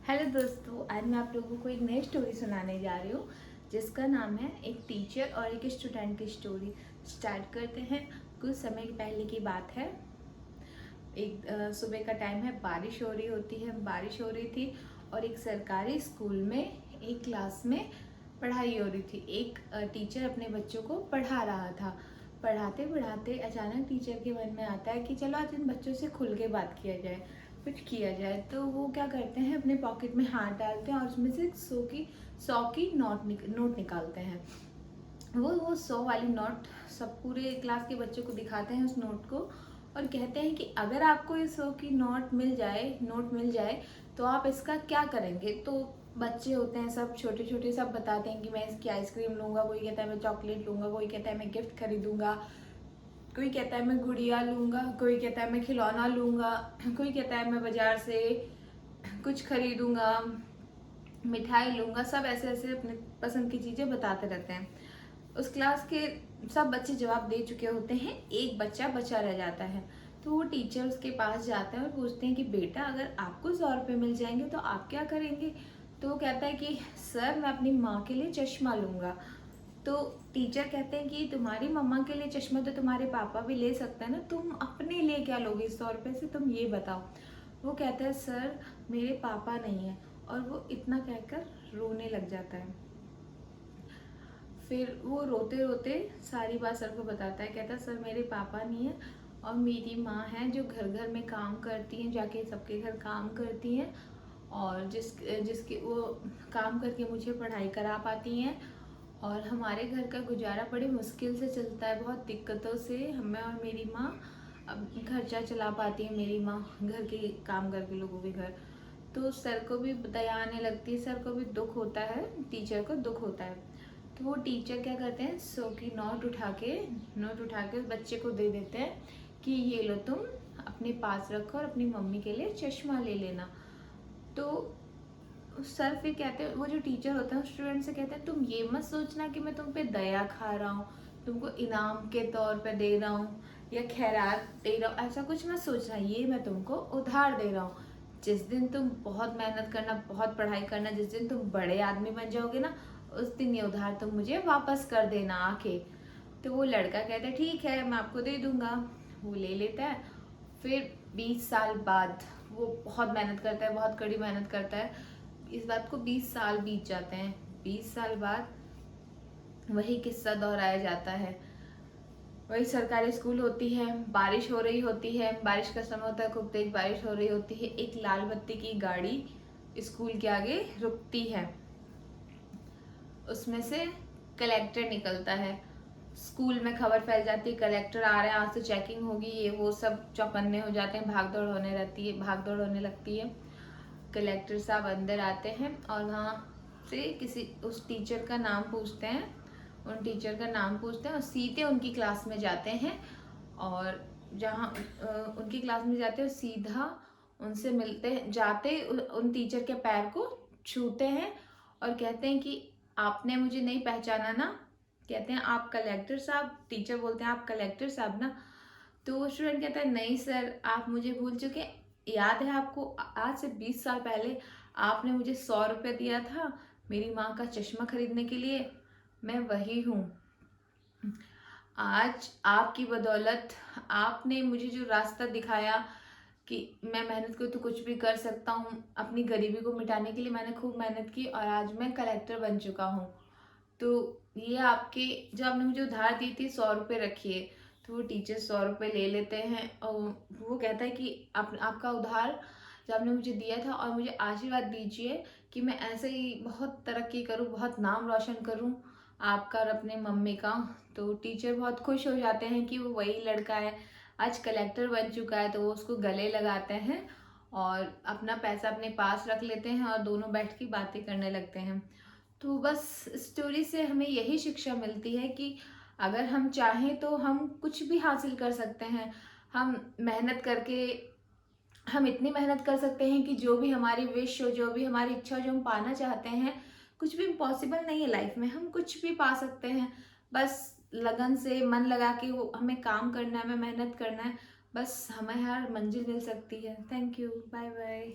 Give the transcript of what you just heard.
Hello दोस्तों, आज मैं आप लोगों को एक नई स्टोरी सुनाने जा रही हूँ जिसका नाम है एक टीचर और एक स्टूडेंट की स्टोरी। स्टार्ट करते हैं। कुछ समय पहले की बात है। एक सुबह का टाइम है, बारिश हो रही थी और एक सरकारी स्कूल में एक क्लास में पढ़ाई हो रही थी। एक टीचर अपने बच्चों को पढ़ा रहा था। पढ़ाते पढ़ाते अचानक टीचर के मन में आता है कि चलो आज इन बच्चों से खुल के बात किया जाए, कुछ किया जाए। तो वो क्या करते हैं, अपने पॉकेट में हाथ डालते हैं और उसमें से 100 की नोट निकालते हैं। वो 100 वाली नोट सब पूरे क्लास के बच्चों को दिखाते हैं, उस नोट को, और कहते हैं कि अगर आपको ये 100 की नोट मिल जाए तो आप इसका क्या करेंगे। तो बच्चे होते हैं सब छोटे छोटे, सब बताते हैं कि मैं इसकी आइसक्रीम लूँगा, कोई कहता है मैं चॉकलेट लूँगा, कोई कहता है मैं गिफ्ट खरीदूँगा, कोई कहता है मैं गुड़िया लूँगा, कोई कहता है मैं खिलौना लूँगा, कोई कहता है मैं बाज़ार से कुछ खरीदूँगा, मिठाई लूँगा। सब ऐसे ऐसे अपने पसंद की चीज़ें बताते रहते हैं। उस क्लास के सब बच्चे जवाब दे चुके होते हैं, एक बच्चा बचा रह जाता है। तो वो टीचर उसके पास जाते हैं और पूछते हैं कि बेटा, अगर आपको 100 रुपये मिल जाएंगे तो आप क्या करेंगे। तो वो कहता है कि सर, मैं अपनी माँ के लिए चश्मा लूँगा। तो टीचर कहते हैं कि तुम्हारी मम्मा के लिए चश्मा तो तुम्हारे पापा भी ले सकते हैं ना, तुम अपने लिए क्या लोगे 100 रुपये से, तुम ये बताओ। वो कहता है सर, मेरे पापा नहीं है। और वो इतना कहकर रोने लग जाता है। फिर वो रोते रोते सारी बात सर को बताता है। कहता है सर, मेरे पापा नहीं है और मेरी माँ है जो घर घर में काम करती हैं, जाके सबके घर काम करती हैं, और जिसके वो काम करके मुझे पढ़ाई करा पाती हैं। और हमारे घर का गुजारा बड़ी मुश्किल से चलता है, बहुत दिक्कतों से हमें और मेरी माँ अब खर्चा चला पाती है, मेरी माँ घर के काम करके लोगों के घर। तो सर को भी दया आने लगती है, सर को भी दुख होता है, टीचर को दुख होता है। तो वो टीचर क्या करते हैं, 100 की नोट उठा के उस बच्चे को दे देते हैं कि ये लो, तुम अपने पास रखो और अपनी मम्मी के लिए चश्मा ले लेना। तो सर फिर कहते हैं, वो जो टीचर होता है स्टूडेंट से कहते हैं, तुम ये मत सोचना कि मैं तुम पे दया खा रहा हूँ, तुमको इनाम के तौर पे दे रहा हूँ या खैरात दे रहा हूँ, ऐसा कुछ मत सोचना। ये मैं तुमको उधार दे रहा हूँ। जिस दिन तुम बहुत मेहनत करना, बहुत पढ़ाई करना, जिस दिन तुम बड़े आदमी बन जाओगे ना, उस दिन ये उधार तुम मुझे वापस कर देना आके। तो वो लड़का कहता है ठीक है, मैं आपको दे दूंगा। वो ले लेता है। फिर 20 साल बाद वो बहुत मेहनत करता है, बहुत कड़ी मेहनत करता है। इस बात को 20 साल बीत जाते हैं। 20 साल बाद वही किस्सा दोहराया जाता है। वही सरकारी स्कूल होती है, बारिश हो रही होती है, बारिश का समय होता है, खूब तेज बारिश हो रही होती है। एक लाल बत्ती की गाड़ी स्कूल के आगे रुकती है। उसमें से कलेक्टर निकलता है। स्कूल में खबर फैल जाती है, कलेक्टर आ रहे हैं, आज से चेकिंग होगी, ये वो, सब चौकन्ने हो जाते हैं, भाग दौड़ होने लगती है। कलेक्टर साहब अंदर आते हैं और वहाँ से किसी उस टीचर का नाम पूछते हैं, और सीधे उनकी क्लास में जाते हैं। और जहाँ उनकी क्लास में जाते हैं, सीधा उनसे मिलते हैं, उन टीचर के पैर को छूते हैं और कहते हैं कि आपने मुझे नहीं पहचाना ना। कहते हैं आप कलेक्टर साहब। टीचर बोलते हैं आप कलेक्टर साहब ना। तो स्टूडेंट कहता है नहीं सर, आप मुझे भूल चुके। याद है आपको, आज से 20 साल पहले आपने मुझे 100 रुपये दिया था मेरी माँ का चश्मा खरीदने के लिए, मैं वही हूँ। आज आपकी बदौलत आपने मुझे जो रास्ता दिखाया कि मैं मेहनत को तो कुछ भी कर सकता हूँ, अपनी गरीबी को मिटाने के लिए मैंने खूब मेहनत की और आज मैं कलेक्टर बन चुका हूँ। तो ये आपके, जो आपने मुझे उधार दी थी, 100 रुपये रखिए। तो वो टीचर 100 रुपये ले लेते हैं और वो कहता है कि आपका उधार जो आपने मुझे दिया था, और मुझे आशीर्वाद दीजिए कि मैं ऐसे ही बहुत तरक्की करूँ, बहुत नाम रोशन करूँ आपका और अपने मम्मी का। तो टीचर बहुत खुश हो जाते हैं कि वो वही लड़का है, आज कलेक्टर बन चुका है। तो वो उसको गले लगाते हैं और अपना पैसा अपने पास रख लेते हैं और दोनों बैठ के बातें करने लगते हैं। तो बस स्टोरी से हमें यही शिक्षा मिलती है कि अगर हम चाहें तो हम कुछ भी हासिल कर सकते हैं। हम मेहनत करके हम इतनी मेहनत कर सकते हैं कि जो भी हमारी विश हो, जो भी हमारी इच्छा हो, जो हम पाना चाहते हैं, कुछ भी इम्पॉसिबल नहीं है लाइफ में, हम कुछ भी पा सकते हैं। बस लगन से मन लगा के वो हमें काम करना है, हमें मेहनत करना है, बस हमें हर मंजिल मिल सकती है। Thank you, bye bye.